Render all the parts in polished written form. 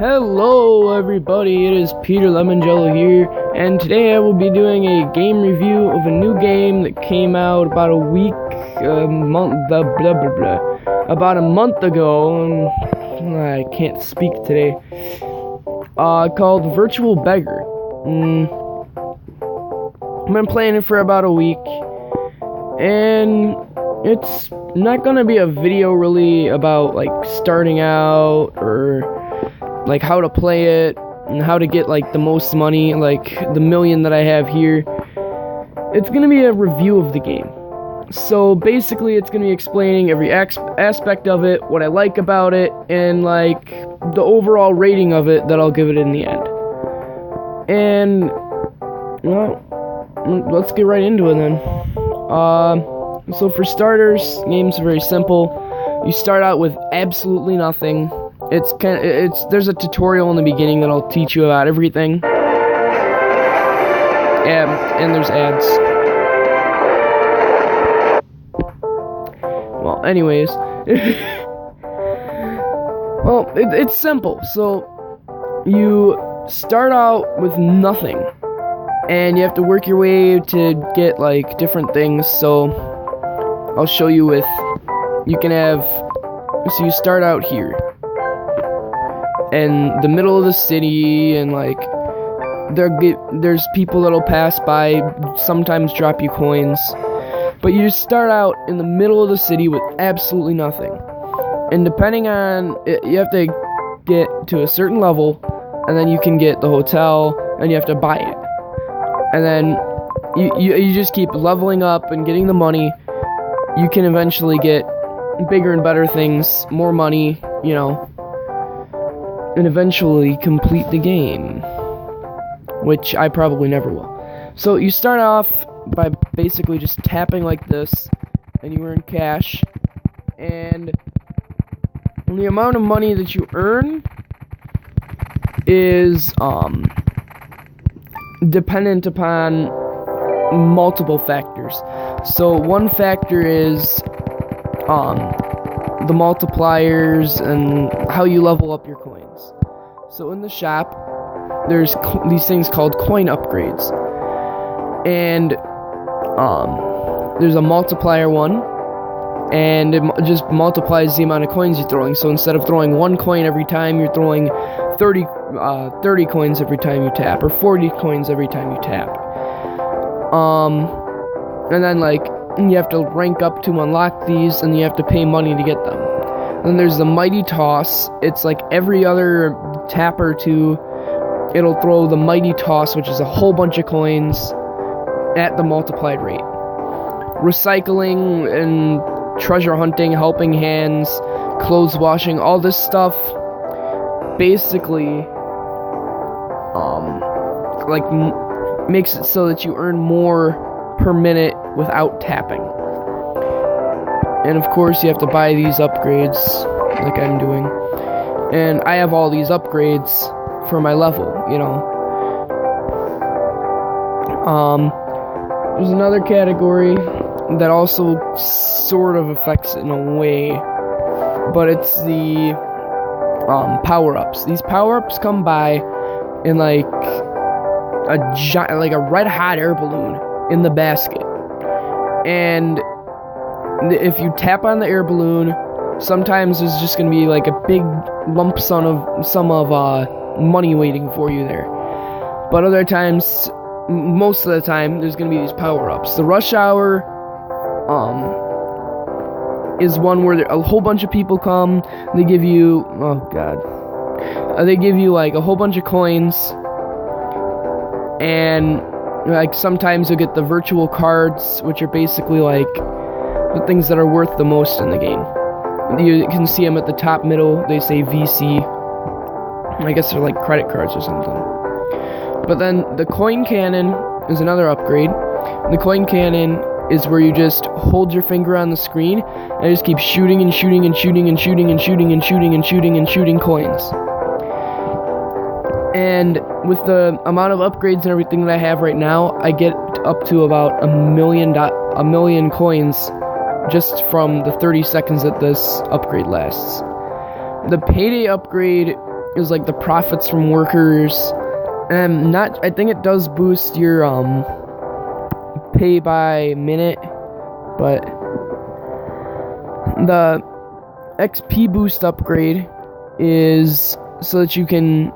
Hello everybody, it is Peter Lemonjello here, and today I will be doing a game review of a new game that came out about a month ago, and I can't speak today, called Virtual Beggar. I've been playing it for about a week, and it's not gonna be a video really about, like, starting out, or like how to play it and how to get like the most money, like the million that I have here. It's gonna be a review of the game. So basically it's gonna be explaining every aspect of it, what I like about it, and like the overall rating of it that I'll give it in the end. And well, let's get right into it then. So for starters, the game's very simple. You start out with absolutely nothing. There's a tutorial in the beginning that'll teach you about everything. And there's ads. Well, anyways. Well, it's simple. So, you start out with nothing. And you have to work your way to get, like, different things. So, I'll show you with... So you start out here. In the middle of the city, and like there's people that'll pass by, sometimes drop you coins, but you just start out in the middle of the city with absolutely nothing. And depending on it, you have to get to a certain level, and then you can get the hotel, and you have to buy it. And then you just keep leveling up and getting the money. You can eventually get bigger and better things, more money, you know, and eventually complete the game, which I probably never will. So you start off by basically just tapping like this, and you earn cash, and the amount of money that you earn is dependent upon multiple factors. So one factor is the multipliers and how you level up your coins. So in the shop, there's these things called coin upgrades, and there's a multiplier one, and it just multiplies the amount of coins you're throwing. So instead of throwing 1 coin every time, you're throwing 30 coins every time you tap, or 40 coins every time you tap. And then like you have to rank up to unlock these, and you have to pay money to get them. Then there's the Mighty Toss. It's like every other tap or two, it'll throw the Mighty Toss, which is a whole bunch of coins at the multiplied rate. Recycling and treasure hunting, helping hands, clothes washing, all this stuff basically makes it so that you earn more per minute without tapping. And of course you have to buy these upgrades like I'm doing, and I have all these upgrades for my level, you know. There's another category that also sort of affects it in a way, but it's the power-ups. These power-ups come by in like a red hot air balloon in the basket, and if you tap on the air balloon, sometimes there's just gonna be like a big lump sum of money waiting for you there. But other times, most of the time, there's gonna be these power-ups. The rush hour is one where a whole bunch of people come. They give you they give you like a whole bunch of coins, and like sometimes you'll get the virtual cards, which are basically like the things that are worth the most in the game. You can see them at the top middle. They say VC. I guess they're like credit cards or something. But then the coin cannon is another upgrade. The coin cannon is where you just hold your finger on the screen and just keep shooting and shooting and shooting and shooting and shooting and shooting and shooting and shooting coins. And with the amount of upgrades and everything that I have right now, I get up to about a million coins just from the 30 seconds that this upgrade lasts. The payday upgrade is like the profits from workers. And I think it does boost your pay by minute, but the XP boost upgrade is so that you can,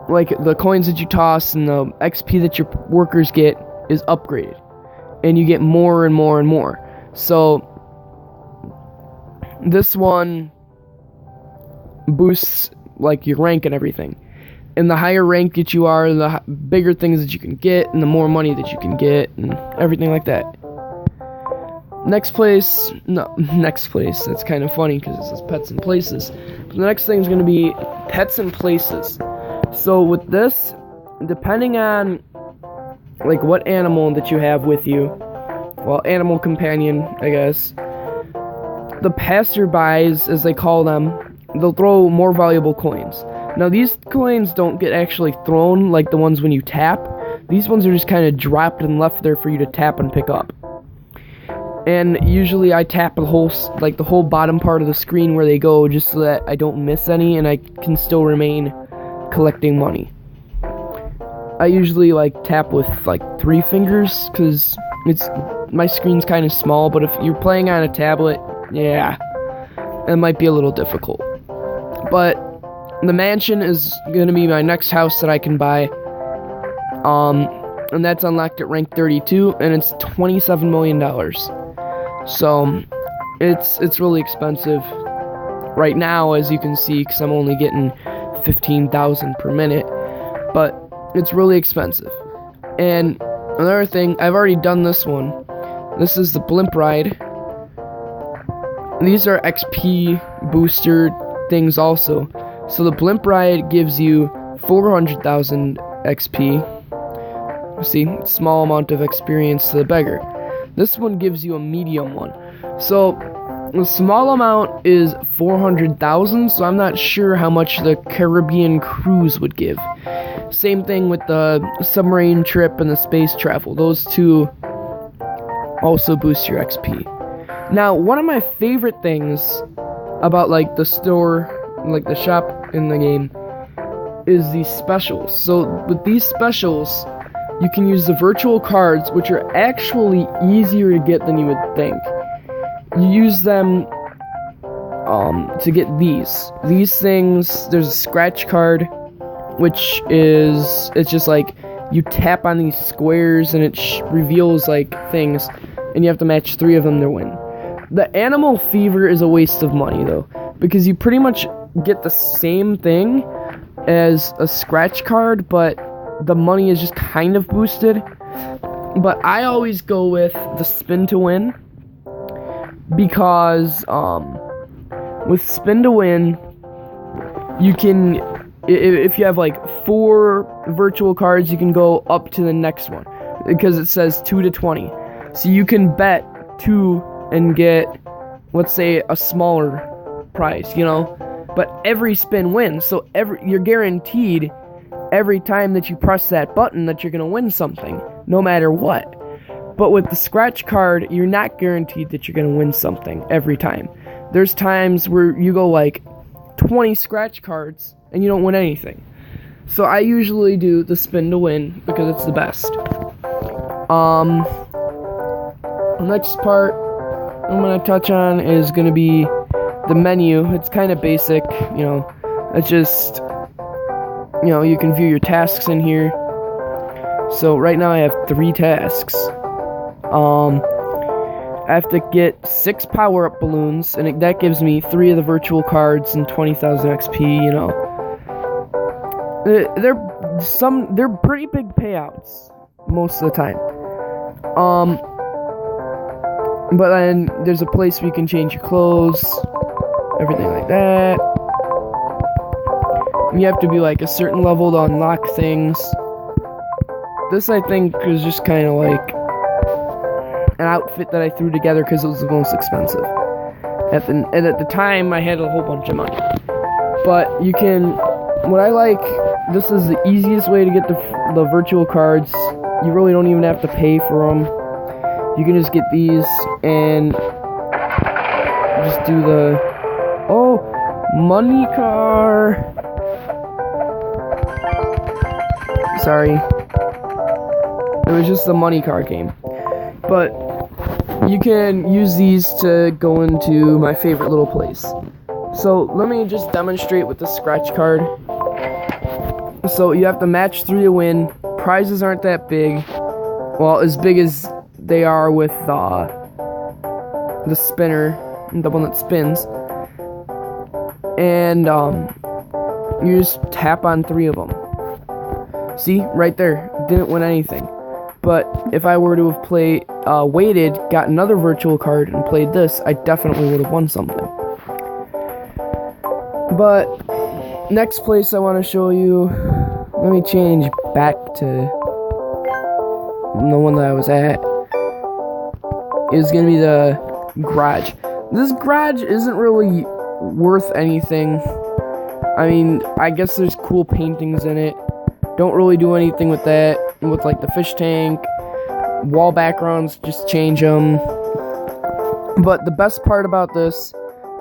like, the coins that you toss and the XP that your workers get is upgraded, and you get more and more and more. So this one boosts like your rank and everything, and the higher rank that you are, the bigger things that you can get, and the more money that you can get, and everything like that. Next place, that's kind of funny because it says pets and places. But the next thing is going to be pets and places. So with this, depending on like what animal that you have with you, well, animal companion, I guess, the passerbys, as they call them, they'll throw more valuable coins. Now, these coins don't get actually thrown like the ones when you tap. These ones are just kind of dropped and left there for you to tap and pick up. And usually I tap the whole bottom part of the screen where they go, just so that I don't miss any and I can still remain collecting money. I usually like tap with like 3 fingers because my screen's kind of small, but if you're playing on a tablet, yeah, it might be a little difficult. But the mansion is going to be my next house that I can buy. And that's unlocked at rank 32, and it's $27 million. So it's really expensive right now, as you can see, because I'm only getting 15,000 per minute. But it's really expensive. And another thing, I've already done this one. This is the blimp ride. These are XP booster things also. So the blimp ride gives you 400,000 XP. See, small amount of experience to the beggar. This one gives you a medium one. So the small amount is 400,000, so I'm not sure how much the Caribbean cruise would give. Same thing with the submarine trip and the space travel. Those two also boost your XP. Now, one of my favorite things about like the store, like the shop in the game, is these specials. So with these specials, you can use the virtual cards, which are actually easier to get than you would think. You use them to get these things. There's a scratch card, which is, it's just like you tap on these squares and it reveals like things, and you have to match 3 of them to win. The animal fever is a waste of money though, because you pretty much get the same thing as a scratch card, but the money is just kind of boosted. But I always go with the spin to win, because with spin to win, you can, if you have like 4 virtual cards, you can go up to the next one, because it says 2 to 20. So you can bet 2 and get, let's say, a smaller prize, you know? But every spin wins, so you're guaranteed every time that you press that button that you're going to win something, no matter what. But with the scratch card, you're not guaranteed that you're going to win something every time. There's times where you go like 20 scratch cards and you don't win anything. So I usually do the spin to win because it's the best. The next part I'm going to touch on is going to be the menu. It's kind of basic, you know. It's just, you know, you can view your tasks in here. So right now I have 3 tasks. I have to get 6 power-up balloons, and that gives me 3 of the virtual cards and 20,000 XP, you know. They're pretty big payouts most of the time. But then there's a place where you can change your clothes, everything like that. You have to be like a certain level to unlock things. This, I think, is just kind of like an outfit that I threw together because it was the most expensive. At the time, I had a whole bunch of money. But you can, what I like, this is the easiest way to get the virtual cards. You really don't even have to pay for them. You can just get these and just do the, oh, money car. Sorry. It was just a money card game. But you can use these to go into my favorite little place. So let me just demonstrate with the scratch card. So you have to match 3 to win. Prizes aren't that big. Well, as big as they are with the spinner, the one that spins. And you just tap on 3 of them. See, right there, didn't win anything. But if I were to have waited, got another virtual card, and played this, I definitely would have won something. But next place I want to show you, let me change back to the one that I was at, is going to be the garage. This garage isn't really worth anything. I mean, I guess there's cool paintings in it. Don't really do anything with that. With like the fish tank, wall backgrounds, just change them. But the best part about this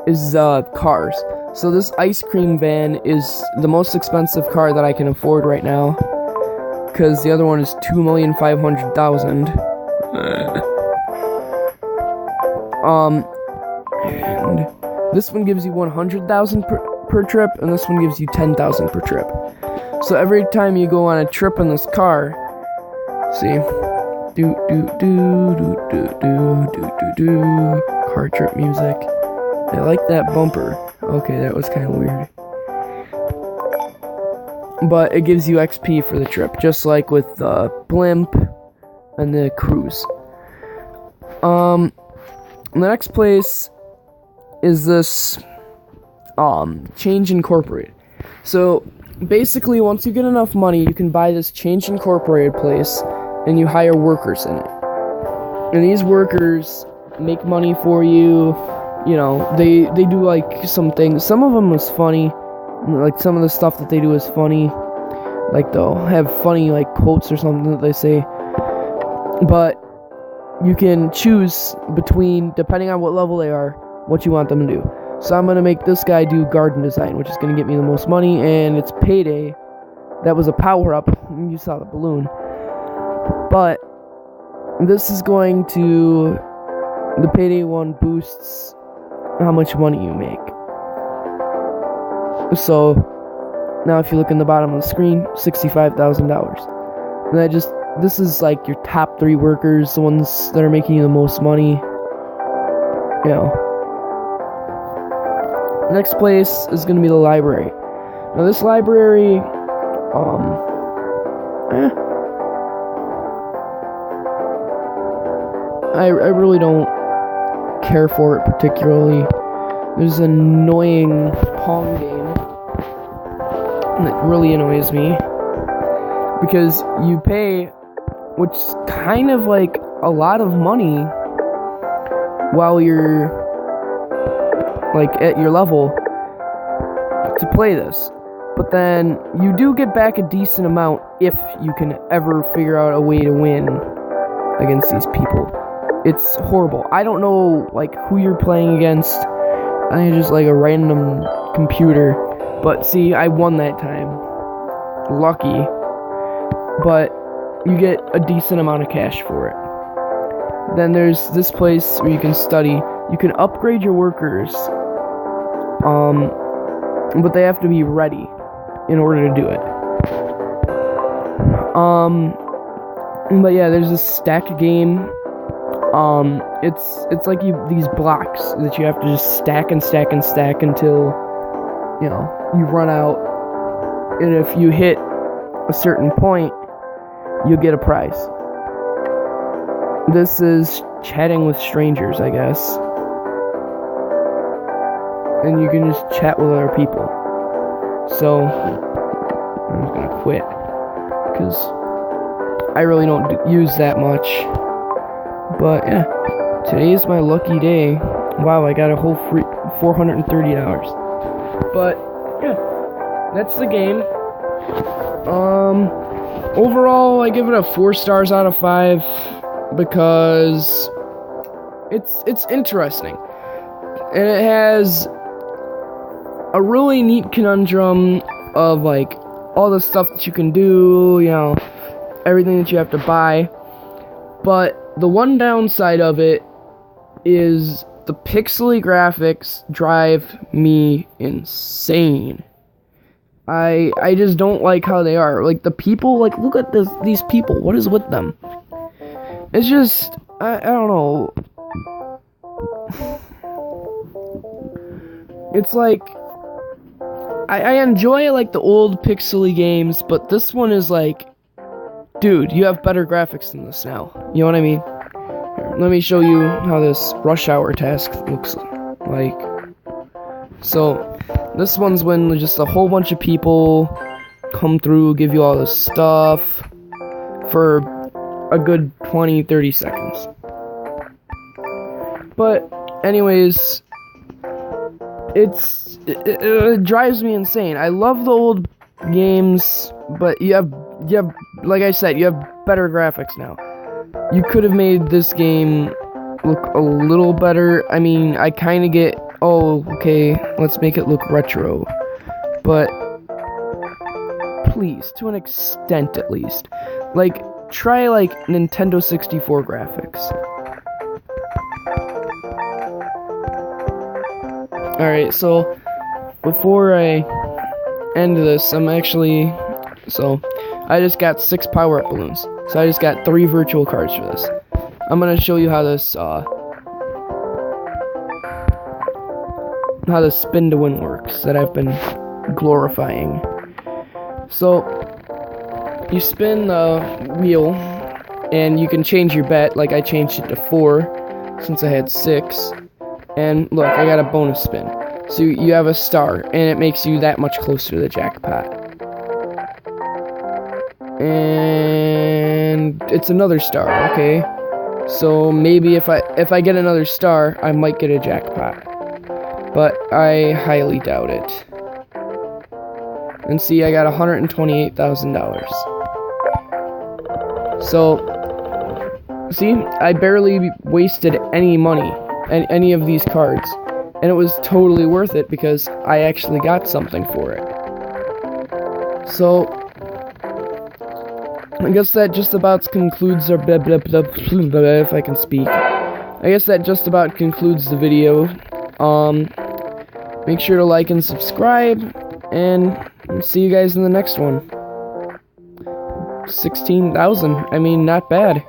is cars. So this ice cream van is the most expensive car that I can afford right now, because the other one is $2,500,000. And this one gives you $100,000 per trip, and this one gives you $10,000 per trip. So every time you go on a trip in this car, see, car trip music. I like that bumper. Okay, that was kind of weird. But it gives you XP for the trip, just like with the blimp and the cruise. The next place is this Change Incorporated. So basically, once you get enough money, you can buy this Change Incorporated place, and you hire workers in it. And these workers make money for you. You know, they do like some things. Some of them was funny. Like some of the stuff that they do is funny. Like they'll have funny like quotes or something that they say. But you can choose between, depending on what level they are, what you want them to do. So I'm going to make this guy do garden design, which is going to get me the most money, and it's payday. That was a power-up. You saw the balloon. But this is going to, the payday one boosts how much money you make. So now if you look in the bottom of the screen, $65,000. And this is like your top 3 workers, the ones that are making you the most money. You know. Next place is going to be the library. Now this library, I really don't care for it particularly. There's an annoying Pong game that really annoys me, because you pay, which is kind of like a lot of money while you're like at your level to play this, but then you do get back a decent amount if you can ever figure out a way to win against these people. It's horrible. I don't know like who you're playing against. I think it's just like a random computer. But see, I won that time. Lucky. But you get a decent amount of cash for it. Then there's this place where you can study. You can upgrade your workers. But they have to be ready in order to do it. But yeah, there's this stack game. It's like these blocks that you have to just stack and stack and stack until, you know, you run out. And if you hit a certain point, you'll get a prize. This is chatting with strangers, I guess. And you can just chat with other people. So, I'm just gonna quit, because I really don't use that much. But yeah, today is my lucky day. Wow, I got a whole free $430. But yeah, that's the game. Overall, I give it a 4 stars out of 5 because it's interesting, and it has a really neat conundrum of like all the stuff that you can do, you know, everything that you have to buy. But the one downside of it is the pixely graphics drive me insane. I just don't like how they are. Like, the people, like, look at these people. What is with them? It's just, I don't know. It's like, I enjoy, like, the old pixely games, but this one is like, dude, you have better graphics than this now. You know what I mean? Here, let me show you how this rush hour task looks like. So, this one's when just a whole bunch of people come through, give you all this stuff for a good 20-30 seconds. But, anyways, it drives me insane. I love the old games, but you have, like I said, you have better graphics now. You could have made this game look a little better. I mean, I kind of get, oh, okay, let's make it look retro. But, please, to an extent at least. Like, try, like, Nintendo 64 graphics. Alright, so, before I end this, I just got 6 power-up balloons. So I just got 3 virtual cards for this. I'm gonna show you how this, how the spin to win works that I've been glorifying. So, you spin the wheel, and you can change your bet. Like, I changed it to 4, since I had 6. And look, I got a bonus spin. So you have a star, and it makes you that much closer to the jackpot. And it's another star, okay? So maybe if I get another star, I might get a jackpot. But I highly doubt it. And see, I got $128,000. So, see, I barely wasted any money, any of these cards. And it was totally worth it because I actually got something for it. So, I guess that just about concludes our if I can speak. I guess that just about concludes the video. Make sure to like and subscribe, and see you guys in the next one. 16,000, I mean, not bad.